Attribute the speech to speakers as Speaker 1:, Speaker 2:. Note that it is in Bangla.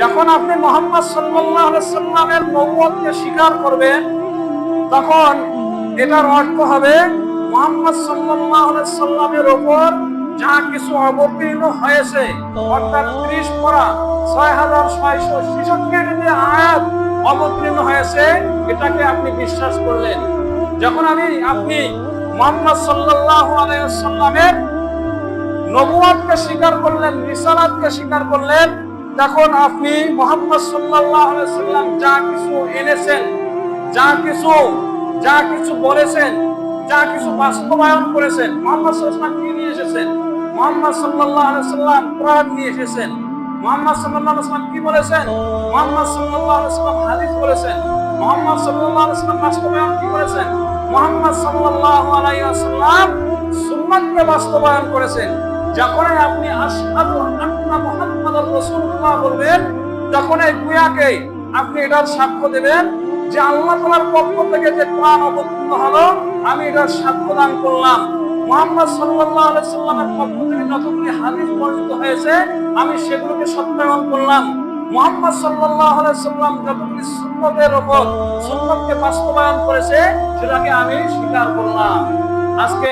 Speaker 1: যখন আপনি মুহাম্মদ সাল্লাল্লাহু আলাইহি সাল্লামের নবুয়তকে স্বীকার করবেন, তখন এটার অর্থ হবে মুহাম্মদ সাল্লাল্লাহু আলাইহি সাল্লামের উপর যা কিছু অবতীর্ণ হয়েছে, অর্থাৎ 30 পারা 6666 যে আয়াত অবতীর্ণ হয়েছে, এটাকে আপনি বিশ্বাস করলেন। যখন আপনি মুহাম্মদ সাল্লাল্লাহু আলাইহি সাল্লামের নবুয়তকে স্বীকার করলেন, রিসালাতকে স্বীকার করলেন, তখন আপনি মুহাম্মদ সাল্লাল্লাহু আলাইহি সাল্লাম যা কিছু এনেছেন, যা কিছু বলেছেন, যা কিছু বাস্তবায়ন করেছেন, মুহাম্মদ সাল্লাল্লাহু আলাইহি সাল্লাম কি নিয়ে এসেছেন? মুহাম্মদ সাল্লাল্লাহু আলাইহি সাল্লাম কোরআন নিয়ে এসেছেন। মুহাম্মদ সাল্লাল্লাহু আলাইহি সাল্লাম কি বলেছেন? মুহাম্মদ সাল্লাল্লাহু আলাইহি সাল্লাম হাদিস বলেছেন। মুহাম্মদ সাল্লাল্লাহু আলাইহি সাল্লাম বাস্তবায়ন কি করেছেন? মুহাম্মদ সাল্লাল্লাহু আলাইহি ওয়াসাল্লাম সুন্নাতকে বাস্তবায়ন করেছেন। যখনই আপনি আশহাদু আন্না মুহাম্মাদার রাসূলুল্লাহ বলবেন, তখন এই গুয়াকে আপনি এটার সাক্ষ্য দেবেন যে আল্লাহ তাআলার পক্ষ থেকে যে কোরআন অবতীর্ণ হলো, আমি এটার সাক্ষ্য দান করলাম। মুহাম্মদ সাল্লাল্লাহু আলাইহি সাল্লামের পক্ষ থেকে যতগুলি হাদিস বর্ণিত হয়েছে, আমি সেগুলোকে সত্যায়ন করলাম। মুহাম্মদ সাল্লাল্লাহু আলাইহি সাল্লাম যতগুলি সুন্নতের উপর সুন্নতকে বাস্তবায়ন করেছে, সেটাকে আমি স্বীকার করলাম। আজকে